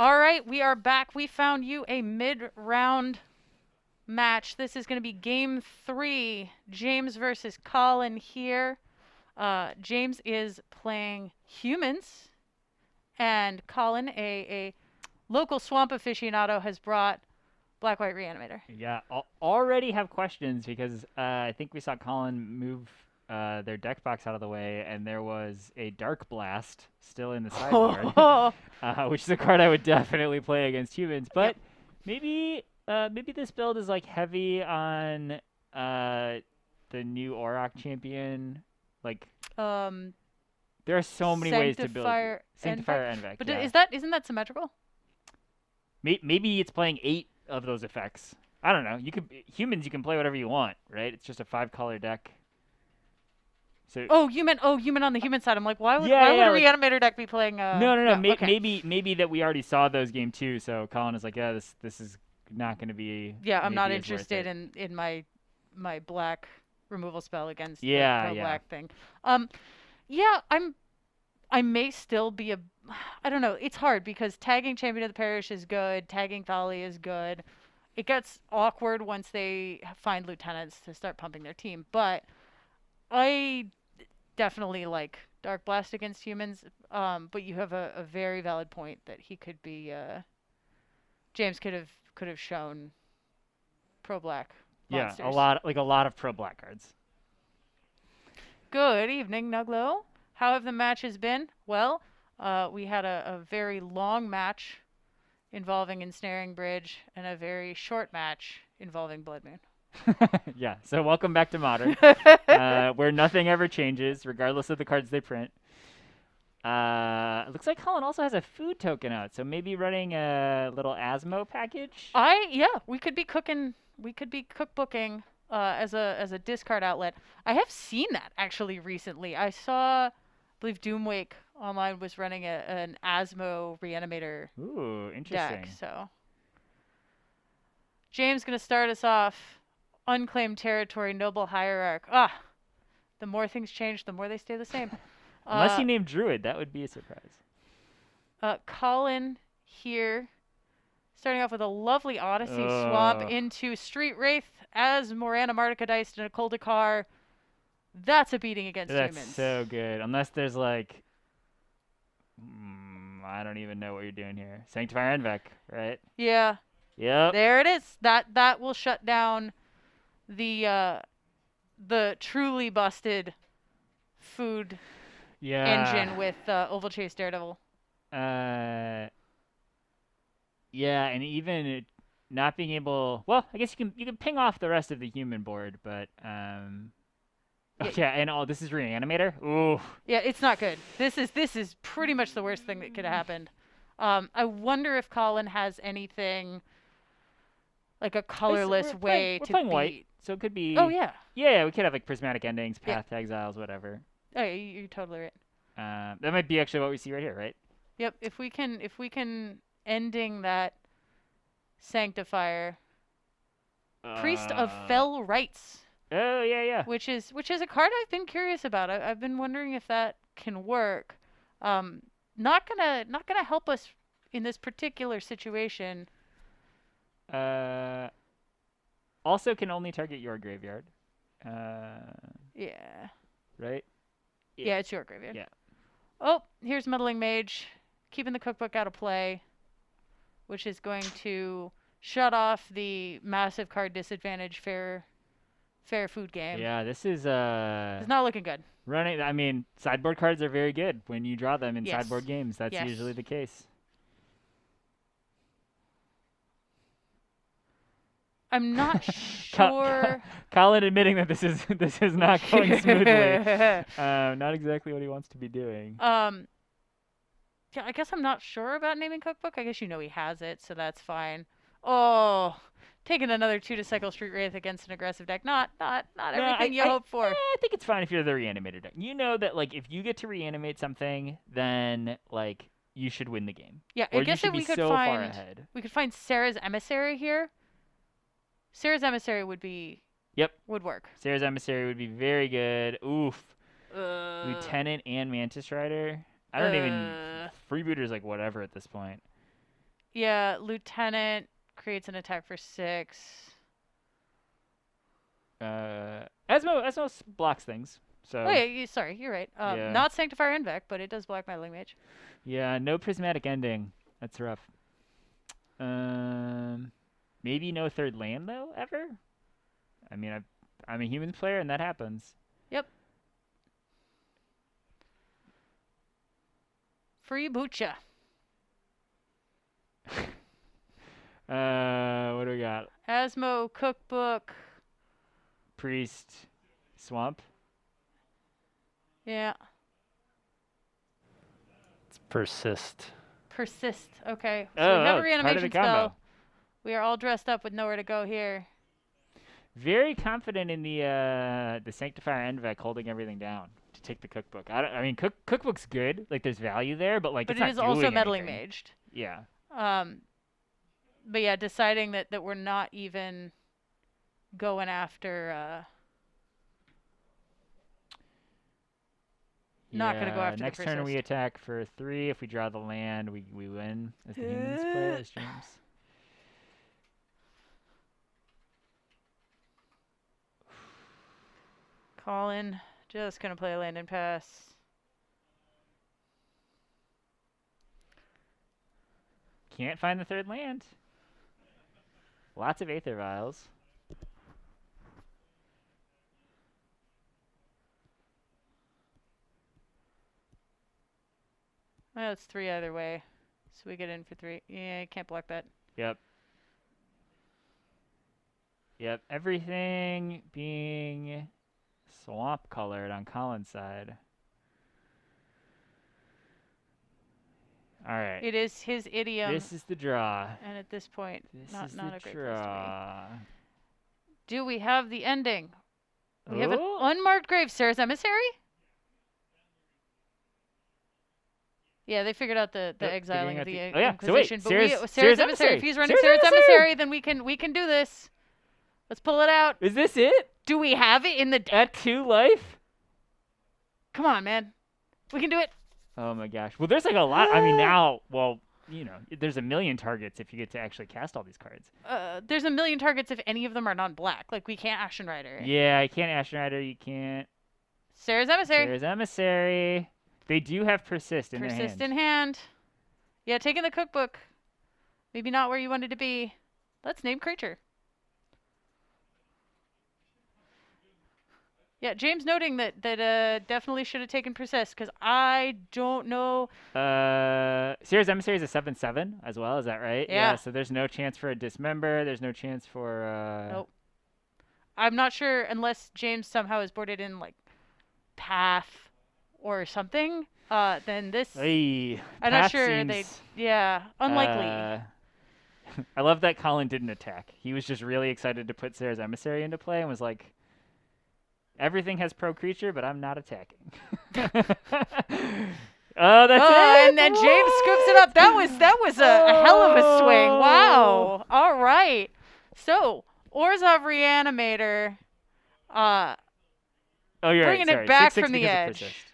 All right, we are back. We found you a mid-round match. This is going to be game 3. James versus Colin here. James is playing humans, and Colin, a local swamp aficionado, has brought Black White Reanimator. Yeah, already have questions because I think we saw Colin move their deck box out of the way, and there was a Dark Blast still in the sideboard, which is a card I would definitely play against humans. Yep. But maybe this build is like heavy on the new Auroch champion. Like Um, there are so many ways to build Sanctifier Sanctifier Envec. Envec. But Yeah, isn't that symmetrical? maybe it's playing 8 of those effects. I don't know. You can play whatever you want, right? It's just a 5-color deck. So You meant on the human side. I'm like, why would yeah, a like Reanimator deck be playing? no. Okay. Maybe that we already saw those game 2. So Colin is like, yeah, this is not going to be Yeah, I'm not maybe as worth interested it. in my black removal spell against the pro Yeah. black thing. Um, yeah, I may still be a I don't know. It's hard because tagging Champion of the Parish is good, tagging Thali is good. It gets awkward once they find lieutenants to start pumping their team, but I definitely like Dark Blast against humans. But you have a very valid point that he could be James could have shown pro black Yeah, monsters. a lot of pro black cards. Good evening, Nuglo. How have the matches been? Well, we had a very long match involving Ensnaring Bridge and a very short match involving Blood Moon. Yeah. So welcome back to Modern, where nothing ever changes, regardless of the cards they print. It looks like Colin also has a food token out, so maybe running a little Asmo package. We could be cooking. We could be cookbooking as a discard outlet. I have seen that actually recently. I believe Doomwake online was running an Asmo Reanimator Ooh, deck. interesting. So James gonna start us off. Unclaimed territory, noble hierarch. The more things change, the more they stay the same. Unless Uh, you name Druid, that would be a surprise. Colin here, starting off with a lovely Odyssey swamp Ugh. into Street Wraith as Morana Martica diced and a Kuldakar. That's a beating against That's humans. so good. Unless there's like, I don't even know what you're doing here. Sanctifier Envec, right? Yeah, Yep. there it is. That will shut down the truly busted food Yeah. engine with Oval Chase Daredevil. Uh. Yeah, and even not being able. Well, I guess you can ping off the rest of the human board, but Oh, Yeah, yeah, and this is Reanimator. Ooh. yeah, it's not good. This is pretty much the worst thing that could have happened. I wonder if Colin has anything like a colorless way We're to playing white, beat. so it could Oh be. yeah, Yeah, we could have like prismatic endings, yeah. path to exiles, whatever. Oh yeah, you're totally right. That might be actually what we see right here, right? Yep. If we can ending that sanctifier, priest of Uh. fell rights, Oh yeah. which is a card I've been curious about. I've been wondering if that can work. Um, not gonna help us in this particular situation. Uh. Also can only target your graveyard. Yeah. Right? Yeah, it's your graveyard. Yeah. Oh, here's Meddling Mage, keeping the cookbook out of play, which is going to shut off the massive card disadvantage fair food game. Yeah, this is It's not looking good. running. I mean, sideboard cards are very good when you draw them in Yes. sideboard games. That's Yes. usually the case. I'm not sure. Colin admitting that this is not going smoothly. Not exactly what he wants to be doing. Yeah, I guess I'm not sure about naming cookbook. I guess you know he has it, so that's fine. Oh, taking another 2 to cycle Street Wraith against an aggressive deck. Not No, everything you hope for. I think it's fine if you're the reanimator deck. You know that like if you get to reanimate something, then like you should win the game, Yeah, I or you guess should that be so far ahead. we could find Sarah's emissary here. Sarah's emissary Yep, would work. Sarah's emissary would be very good. Oof, Uh, Lieutenant and Mantis Rider. I don't even uh, freebooter's like whatever at this point. Yeah, Lieutenant creates an attack for 6. Esmo blocks things. Oh So yeah, sorry, you're right. yeah, Not Sanctifier Invec, but it does block Meddling Mage. yeah. No prismatic ending. That's rough. Um, maybe no third land though ever. I mean, I'm a humans player, and that happens. Yep. Free Bucha. What do we got? Asmo Cookbook. Priest, swamp. Yeah. It's persist. Persist. Okay. So we have Oh, a part of the reanimation combo. spell. We are all dressed up with nowhere to go here. Very confident in the Sanctifier Envec holding everything down to take the cookbook. I mean, cookbook's good. Like, there's value there, but like, But it's it not is also doing Meddling anything. Maged. Yeah. But yeah, deciding that we're not even going after not gonna go after Next the turn persist. we attack for 3. If we draw the land, we win as the humans player, as James. Colin, just gonna play a land and pass. Can't find the third land. Lots of Aether Vials. Well, it's 3 either way. So we get in for 3. Yeah, can't block that. Yep. Yep. Everything being swamp colored on Colin's side. All right. It is his idiom. This is the draw. And at this point, This not is a the great place to draw. be. Do we have the ending? We have an Oh. unmarked grave. Sarah's emissary? Yeah, they figured out the Yep, exiling figuring of out the oh yeah, so wait, Inquisition. But Sarah's Sarah's emissary. emissary. If he's running Sarah's Sarah's emissary. emissary, then we can do this. Let's pull it out. Is this it? Do we have it in the deck? At 2 life? Come on, man. We can do it. Oh my gosh. Well, there's like a lot. I mean, now, well, you know, there's a million targets if you get to actually cast all these cards. There's a million targets if any of them are non-black. Like, we can't Ashen Rider. Yeah, you can't Ashen Rider. You can't. Sarah's emissary. Sarah's emissary. They do have persist in their hand. Persist in hand. Yeah, taking the cookbook. Maybe not where you wanted to be. Let's name creature. Yeah, James noting that definitely should have taken persist because I don't know. Sarah's emissary is a 7/7 as well. Is that right? Yeah. So there's no chance for a dismember. There's no chance for. Nope. I'm not sure unless James somehow is boarded in like path or something. Then this. Hey, I'm not sure they. Yeah, unlikely. I love that Colin didn't attack. He was just really excited to put Sarah's emissary into play and was like, everything has pro creature, but I'm not attacking. Oh, that's it. And then James scoops it up. That was a hell of a swing. Wow. All right. So Orzhov Reanimator. Oh, you're Bringing right. it Sorry. back 6/6 from the because of edge. persist.